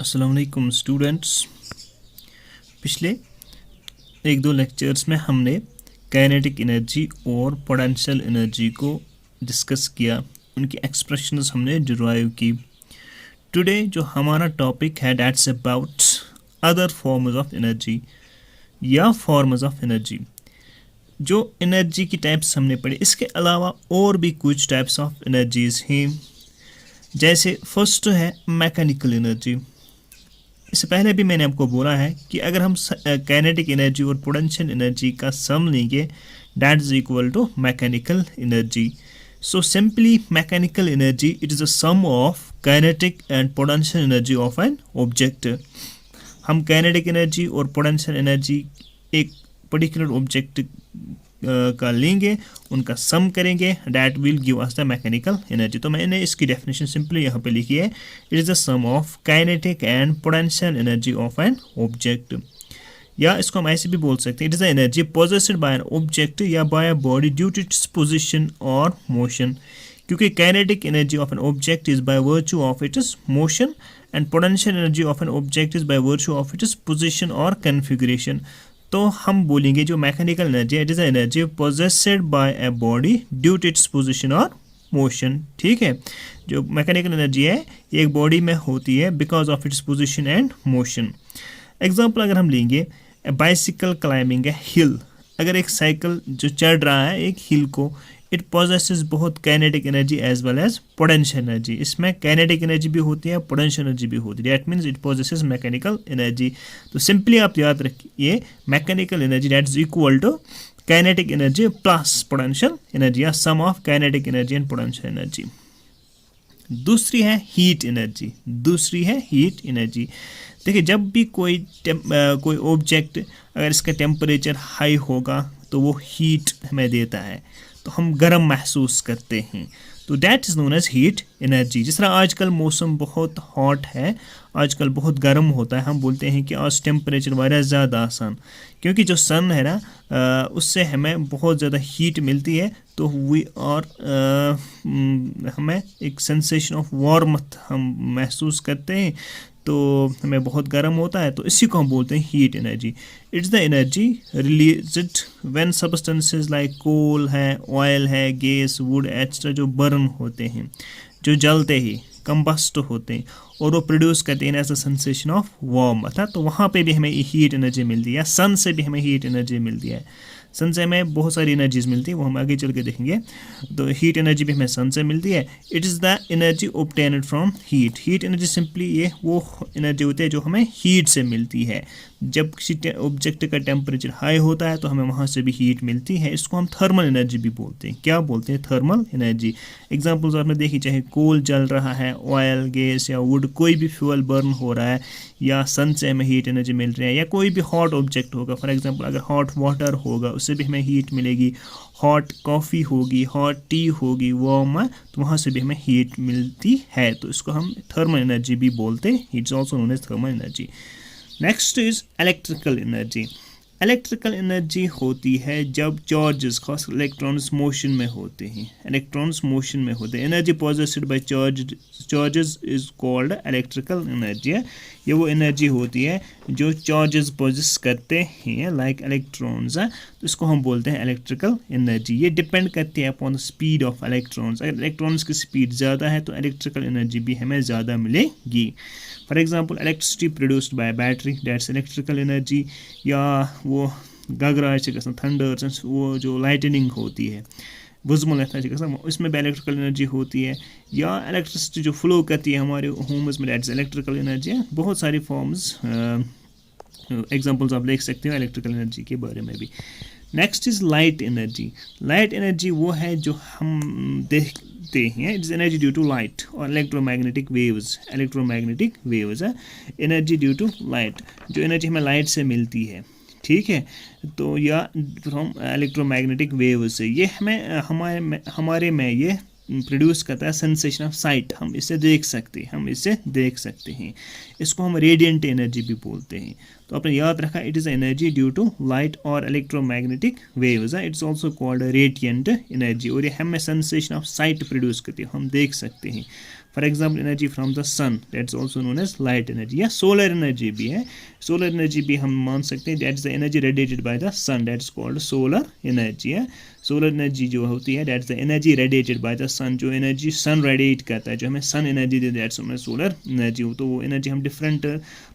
अस्सलाम वालेकुम स्टूडेंट्स। पिछले एक दो लेक्चर्स में हमने काइनेटिक एनर्जी और पोटेंशियल एनर्जी को डिस्कस किया, उनकी एक्सप्रेशंस हमने डिराइव की। टुडे जो हमारा टॉपिक है that's about other forms of energy या फॉर्म्स ऑफ एनर्जी। जो एनर्जी की टाइप्स हमने पढ़े, इसके अलावा और भी कुछ टाइप्स ऑफ एनर्जीज हैं। जैसे फर्स्ट है मैकेनिकल एनर्जी। इससे पहले भी मैंने आपको बोला है कि अगर हम काइनेटिक एनर्जी और पोटेंशियल एनर्जी का सम लेंगे that is equal to mechanical energy. So simply mechanical energy it is the sum of kinetic and potential energy of an object. हम काइनेटिक एनर्जी और पोटेंशियल एनर्जी एक particular object का लेंगे, उनका sum करेंगे, that will give us the mechanical energy. तो मैंने इसकी डेफिनेशन सिंपली यहाँ पे लिखी है, it is the sum of kinetic and potential energy of an object. या इसको हम ऐसे भी बोल सकते हैं, it is the energy possessed by an object या by a body due to its position और मोशन। क्योंकि kinetic energy of an object is by virtue of its motion and potential energy of an object is by virtue of its position और configuration. तो हम बोलेंगे जो mechanical energy है, it is energy possessed bye A body due to its position और motion. ठीक है, जो मैकेनिकल एनर्जी है ये एक बॉडी में होती है because of its position and motion. Example अगर हम लेंगे, बाइसिकल क्लाइंबिंग ए हिल। अगर एक साइकिल जो चढ़ रहा है एक हिल को, इट पोजेसेस बहुत kinetic energy as well as potential energy. इसमें काइनेटिक एनर्जी भी होती है, पोटेंशियल एनर्जी भी होती है, that means it possesses mechanical energy. तो सिंपली आप याद रखिए mechanical energy that is equal to kinetic energy plus potential energy या sum of kinetic energy and potential energy. दूसरी है हीट एनर्जी। हीट एनर्जी देखिए, जब भी कोई ऑब्जेक्ट अगर इसका टेम्परेचर हाई होगा तो वो हीट हमें देता है, तो हम गर्म महसूस करते हैं, तो that is known as heat energy. जिस तरह आजकल मौसम बहुत हॉट है, आजकल बहुत गर्म होता है, हम बोलते हैं कि आज टेम्परेचर वारिया ज़्यादा आसान, क्योंकि जो सन है ना उससे हमें बहुत ज़्यादा हीट मिलती है, तो वी और हमें एक सेंसेशन ऑफ वार्मथ हम महसूस करते हैं, तो हमें बहुत गर्म होता है, तो इसी को हम बोलते हैं heat energy. It's the energy released when substances like coal है, ऑयल है, गैस, वुड एक्स्ट्रा जो बर्न होते हैं, जो जलते ही कंबस्ट होते हैं और वो प्रोड्यूस करते हैं as a sensation of warm, अर्थात तो वहाँ पे भी हमें हीट एनर्जी मिलती है। या सन से भी हमें हीट एनर्जी मिलती है, सन से हमें बहुत सारी एनर्जीज मिलती है, वो हम आगे चल के देखेंगे। तो हीट एनर्जी भी हमें सन से मिलती है। It is the energy obtained from heat. Heat energy simply ये वो एनर्जी होती है जो हमें हीट से मिलती है। जब किसी ऑब्जेक्ट का टेम्परेचर हाई होता है तो हमें वहाँ से भी हीट मिलती है, इसको हम थर्मल एनर्जी भी बोलते हैं। क्या बोलते हैं? Thermal energy. एग्जाम्पल्स आपने देखी, चाहे कोल जल रहा है, ऑयल, गैस या वुड, कोई भी फ्यूल बर्न हो रहा है, या सन से हमें हीट एनर्जी मिल रही है, या कोई भी हॉट ऑब्जेक्ट होगा, फॉर एग्जांपल अगर हॉट वाटर होगा उससे भी हमें हीट मिलेगी, हॉट कॉफ़ी होगी, हॉट टी होगी, वार्म, तो वहाँ से भी हमें हीट मिलती है, तो इसको हम थर्मल एनर्जी भी बोलते हैं। It's also known as thermal energy. Next is electrical energy. Electrical energy होती है जब चार्जेस, खास इलेक्ट्रॉन्स मोशन में होते हैं, इलेक्ट्रॉन्स मोशन में होते हैं। Energy possessed bye charges is called electrical energy. ये वो एनर्जी होती है जो चार्जेस पोजेस करते हैं लाइक इलेक्ट्रॉन्स, तो इसको हम बोलते हैं इलेक्ट्रिकल एनर्जी। ये डिपेंड करती है upon the speed of electrons. अगर इलेक्ट्रॉन्स की स्पीड ज़्यादा है तो इलेक्ट्रिकल एनर्जी भी हमें ज़्यादा मिलेगी। For example electricity produced by battery, that's electrical energy. या वो गगराज से थंडर्स, वो जो लाइटनिंग होती है, वुजमल इसमें भी इलेक्ट्रिकल एनर्जी होती है। या इलेक्ट्रिसिटी जो फ्लो करती है हमारे होम्स में, दैट्स इलेक्ट्रिकल एनर्जी है। बहुत सारी फॉर्म्स एग्जांपल्स आप देख सकते हो इलेक्ट्रिकल एनर्जी के बारे में भी। Next is light energy. Light energy वो है जो हम देखते हैं, it's energy due to light और इलेक्ट्रोमैग्नेटिक वेव्स। इलेक्ट्रोमैग्नेटिक वेव्स है एनर्जी ड्यू टू लाइट, जो एनर्जी हमें लाइट से मिलती है, ठीक है, तो या फ्रॉम इलेक्ट्रोमैग्नेटिक वेव्स से। ये हमें हमारे में ये प्रोड्यूस करता है सेंसेशन ऑफ साइट, हम इसे देख सकते हैं, इसको हम रेडिएंट एनर्जी भी बोलते हैं। तो आपने याद रखा, it is energy due to light और electromagnetic waves, it's also called radiant energy. और ये हमें सेंसेशन ऑफ साइट प्रोड्यूस करती है, हम देख सकते हैं। For example energy from the sun, that's also known as light energy, या सोलर एनर्जी भी है, सोलर एनर्जी भी हम मान सकते हैं, that's the energy radiated by the sun, that's called solar energy है। सोलर एनर्जी जो होती है that's the energy radiated by the sun, जो एनर्जी सन रेडिएट करता है, जो हमें सन एनर्जी दे, that's known as solar energy. तो वो एनर्जी हम डिफरेंट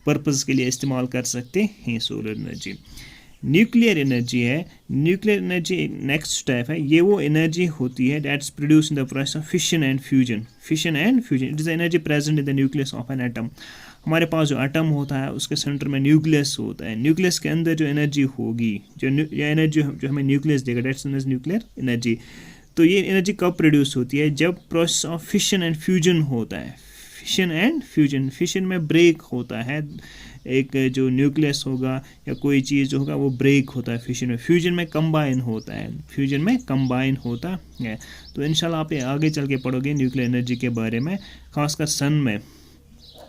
पर्पज़ के लिए इस्तेमाल कर सकते हैं सोलर एनर्जी। न्यूक्लियर एनर्जी है, न्यूक्लियर एनर्जी एक नेक्स्ट टाइप है, ये वो एनर्जी होती है that's produce in the process of fission and fusion, fission and fusion, it is energy present in the nucleus of an atom. हमारे पास जो atom होता है उसके सेंटर में न्यूक्लियस होता है, न्यूक्लियस के अंदर जो एनर्जी होगी, जो एनर्जी जो हमें न्यूक्लियस देगा, that's known as nuclear energy. तो ये एनर्जी कब प्रोड्यूस होती है, जब process of fission and fusion होता है, फिशन एंड फ्यूजन, फिशन में ब्रेक होता है, एक जो न्यूक्लियस होगा या कोई चीज़ जो होगा वो ब्रेक होता है फिशन में, फ्यूजन में कंबाइन होता है, फ्यूजन में कंबाइन होता है। तो इंशाल्लाह आप आगे चल के पढ़ोगे न्यूक्लियर एनर्जी के बारे में, खासकर सन में,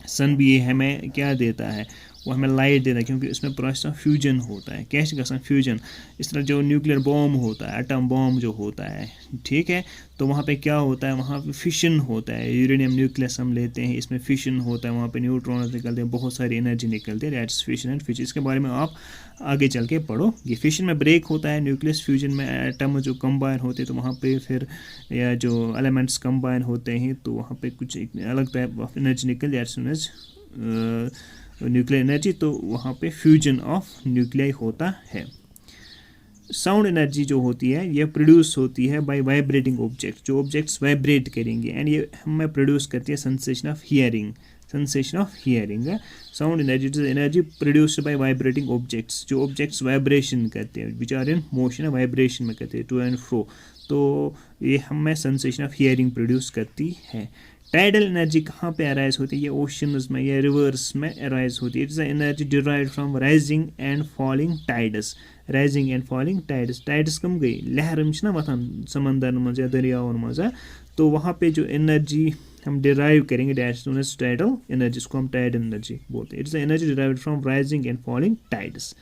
सन भी हमें क्या देता है, वो हमें लाइट देता है, क्योंकि उसमें प्रोसेस ऑफ फ्यूजन होता है, कैसे गसन फ्यूजन, इस तरह जो न्यूक्लियर बॉम्ब होता है, एटम बॉम्ब जो होता है, ठीक है, तो वहाँ पे क्या होता है, वहाँ पे फिशन होता है, यूरेनियम न्यूक्लियस हम लेते हैं, इसमें फिशन होता है, वहाँ पे न्यूट्रॉन निकलते हैं, बहुत सारी एनर्जी निकलती है, दैट्स फिशन एंड फ्यूजन। इसके बारे में आप आगे चल के पढ़ो। ये फिशन में ब्रेक होता है न्यूक्लियस, फ्यूजन में एटम जो कंबाइन होते हैं, तो वहाँ पे फिर या जो एलिमेंट्स कंबाइन होते हैं तो वहाँ पे कुछ एक अलग टाइप ऑफ एनर्जी निकल, that's known as nuclear energy. तो वहाँ पे फ्यूजन ऑफ न्यूक्लियाई होता है। साउंड एनर्जी जो होती है ये प्रोड्यूस होती है बाय वाइब्रेटिंग ऑब्जेक्ट, जो ऑब्जेक्ट्स वाइब्रेट करेंगे, एंड ये हमें प्रोड्यूस करती है sensation of hearing, sensation of hearing. Sound energy is energy produced by vibrating objects, जो ऑब्जेक्ट्स वाइब्रेशन करते हैं, which are in motion, vibration में करते हैं टू एंड फ्रो, तो ये हमें सेंसेशन ऑफ हियरिंग प्रोड्यूस करती है। टाइडल एनर्जी कहाँ पे अराइज होती है, ये ओशंस में या रिवर्स में अराइज होती है। It is the energy derived from rising and falling tides, rising and falling tides, tides come गई, लहर ना वथान समंदर मज या दरियाओं मज, तो वहाँ पे जो एनर्जी हम डिराइव करेंगे that's known as tidal energy, जिसको हम टाइडल एनर्जी बोलते हैं। It's the energy derived from rising and falling tides.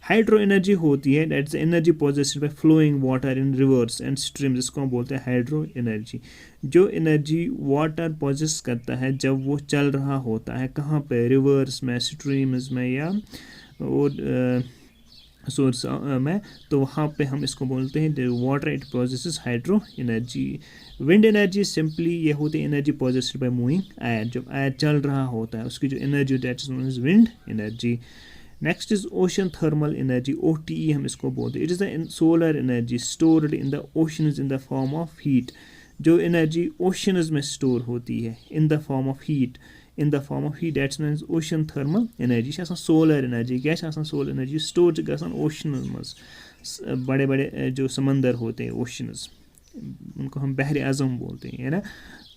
Hydro energy होती है, that's energy possessed by flowing water in rivers and streams, जिसको हम बोलते हैं हाइड्रो एनर्जी। जो एनर्जी वाटर पोजेस करता है जब वो चल रहा होता है, कहाँ पे, रिवर्स में, स्ट्रीम्स में या और सोर्स में, तो वहाँ पे हम इसको बोलते हैं water, it possesses hydro energy. Wind energy simply ये होती है energy possessed by moving air, जब एयर चल रहा होता है उसकी जो energy that's known as wind energy. Next is ocean thermal energy, OTE हम इसको बोलते हैं। It is the solar energy stored in the oceans in the form of heat, जो एनर्जी ओशंस में स्टोर होती है in the form of heat, in the form of heat, that's known as ocean thermal energy. Solar energy क्या solar energy store गसान oceans मज, बड़े बड़े जो समंदर होते हैं ओशंस, उनको हम बहर आज़म बोलते हैं, है ना।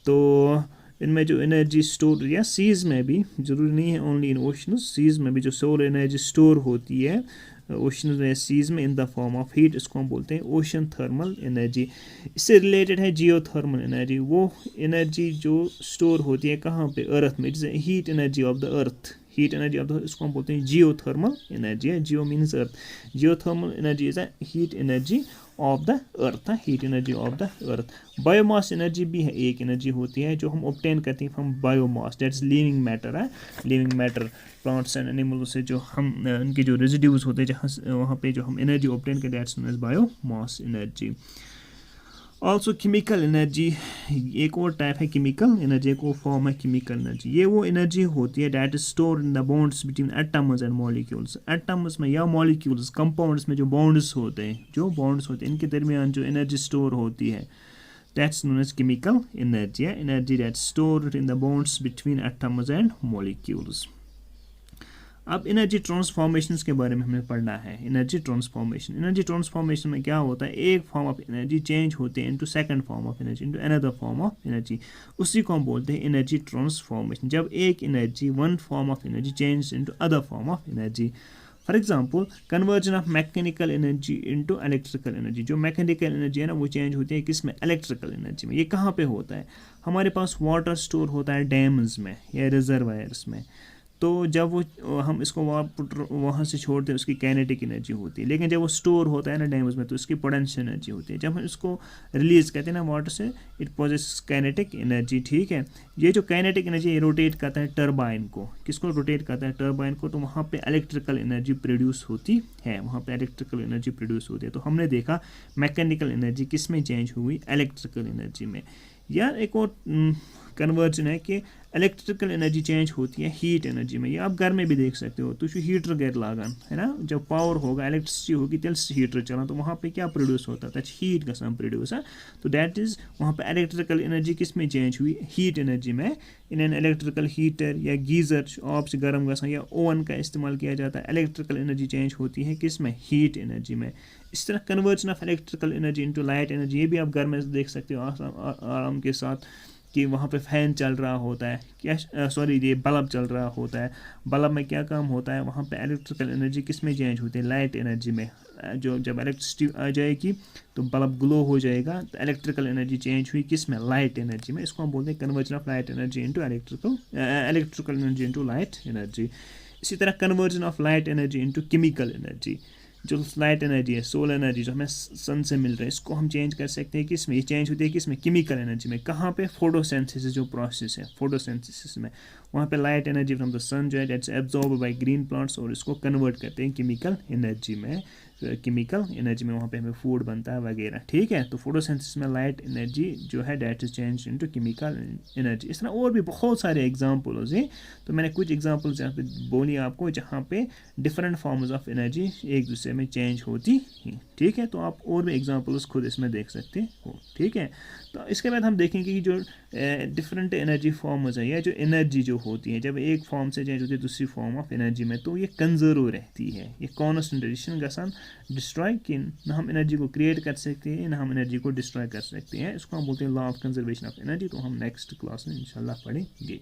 तो इनमें जो एनर्जी स्टोर, या सीज़ में भी, ज़रूरी नहीं है ओनली इन ओशंस, सीज़ में भी जो सोलर एनर्जी स्टोर होती है ओशंस में, सीज़ में, इन द फॉर्म ऑफ हीट, इसको हम बोलते हैं ओशन थर्मल एनर्जी। इससे रिलेटेड है जियो थर्मल एनर्जी, वो एनर्जी जो स्टोर होती है कहाँ पे, अर्थ में। It's heat energy of the earth, heat energy of the, इसको हम बोलते हैं जियो थर्मल एनर्जी है, जियो means earth, Jio thermal energy is a heat energy of the earth, heat energy of the earth. Biomass energy भी है, एक energy होती है जो हम ऑब्टेन करते हैं from biomass, that's living matter है, living matter, plants and animals से जो हम उनके जो रेजिड्यूज होते हैं जहाँ वहाँ पे जो हम एनर्जी ऑब्टेन करते हैं, that's known as biomass energy. Also chemical energy एक और टाइप है, केमिकल एनर्जी एक और फॉर्म है केमिकल एनर्जी। ये वो एनर्जी होती है that is store in the bonds between atoms and molecules, atoms में या मॉलिक्यूल्स, कंपाउंड्स में जो बॉन्ड्स होते हैं, जो बॉन्ड्स होते हैं इनके दरमियान जो एनर्जी स्टोर होती है, that's known as chemical energy है, energy that stored in the bonds between atoms and molecules. अब एनर्जी ट्रांसफॉर्मेशन के बारे में हमें पढ़ना है। एनर्जी ट्रांसफॉर्मेशन, एनर्जी ट्रांसफॉर्मेशन में क्या होता है, एक फॉर्म ऑफ एनर्जी चेंज होते हैं into second form of energy, into another form of energy, उसी को हम बोलते हैं एनर्जी ट्रांसफॉर्मेशन। जब एक energy, one form of energy change into other form of energy. For example conversion of mechanical energy into electrical energy, जो mechanical energy है ना वो चेंज होती है किस में, इलेक्ट्रिकल एनर्जी में। ये कहाँ पे होता है, हमारे पास वाटर स्टोर होता है डैम्स में या रिजर्वायर्स में, तो जब वो हम इसको वहाँ से छोड़ते हैं उसकी काइनेटिक एनर्जी होती है, लेकिन जब वो स्टोर होता है ना डैम्स में तो उसकी पोटेंशियल एनर्जी होती है। जब हम इसको रिलीज़ करते हैं ना वाटर से, इट पोजेस काइनेटिक एनर्जी। ठीक है, ये जो काइनेटिक एनर्जी रोटेट करता है टर्बाइन को, किसको रोटेट करता है? टर्बाइन को। तो वहाँ पे इलेक्ट्रिकल एनर्जी प्रोड्यूस होती है, वहाँ पे इलेक्ट्रिकल एनर्जी प्रोड्यूस होती है। तो हमने देखा मैकेनिकल एनर्जी किस में चेंज हुई? इलेक्ट्रिकल एनर्जी में। या एक और कन्वर्जन है कि इलेक्ट्रिकल एनर्जी चेंज होती है हीट एनर्जी में। ये आप घर में भी देख सकते हो, तो हीटर गर लागान है ना, जब पावर होगा इलेक्ट्रिसिटी होगी तेल हीटर चलान, तो वहाँ पे क्या प्रोड्यूस होता है? हीट गसान प्रोड्यूस है। तो दैट इज़ वहाँ पे इलेक्ट्रिकल एनर्जी किस में चेंज हुई? हीट एनर्जी में। इन एन इलेक्ट्रिकल हीटर या गीज़र आप से गर्म गसान या ओवन का इस्तेमाल किया जाता है, इलेक्ट्रिकल एनर्जी चेंज होती है किस में? हीट एनर्जी में। इस तरह conversion of electrical energy into light energy, ये भी आप घर में देख सकते हो आराम के साथ कि वहाँ पे फैन चल रहा होता है, क्या सॉरी ये बल्ब चल रहा होता है। बल्ब में क्या काम होता है? वहाँ पे इलेक्ट्रिकल एनर्जी किस में चेंज होती है? लाइट एनर्जी में। जो जब इलेक्ट्रिसिटी आ जाएगी तो बल्ब ग्लो हो जाएगा, तो इलेक्ट्रिकल एनर्जी चेंज हुई किस में? लाइट एनर्जी में। इसको हम बोलते हैं conversion of light energy into electrical energy into light energy. इसी तरह conversion of light energy into chemical energy, जो लाइट एनर्जी है, सोलर एनर्जी जो हमें सन से मिल रहा है, इसको हम चेंज कर सकते हैं किस में? ये चेंज होती है किस में? केमिकल एनर्जी में। कहाँ पे? फोटोसिंथेसिस जो प्रोसेस है, फोटोसिंथेसिस में वहाँ पे light energy from the sun जो है that's absorb by green plants, और इसको कन्वर्ट करते हैं केमिकल एनर्जी में। केमिकल एनर्जी में वहाँ पे हमें फूड बनता है वगैरह। ठीक है, तो फोटोसिंथेसिस में लाइट एनर्जी जो है that is change into chemical energy. इस तरह और भी बहुत सारे एग्जांपल्स हैं, तो मैंने कुछ एग्जांपल्स यहाँ पे बोली आपको जहाँ पे डिफरेंट फॉर्म्स ऑफ एनर्जी एक दूसरे में चेंज होती हैं। ठीक है, तो आप और भी एग्जांपल्स खुद इसमें देख सकते हो। ठीक है, तो इसके बाद हम देखेंगे कि जो डिफरेंट एनर्जी फॉर्म्स है या जो एनर्जी जो होती है जब एक फॉर्म से चेंज होती है दूसरी फॉर्म ऑफ एनर्जी में, तो ये कंजर्व रहती है, ये कॉन्सेंट्रेशन गसान डिस्ट्रॉय कि ना हम एनर्जी को क्रिएट कर सकते हैं ना हम एनर्जी को डिस्ट्रॉय कर सकते हैं। इसको हम बोलते हैं law of conservation of energy. तो हम नेक्स्ट क्लास में इंशाल्लाह पढ़ेंगे।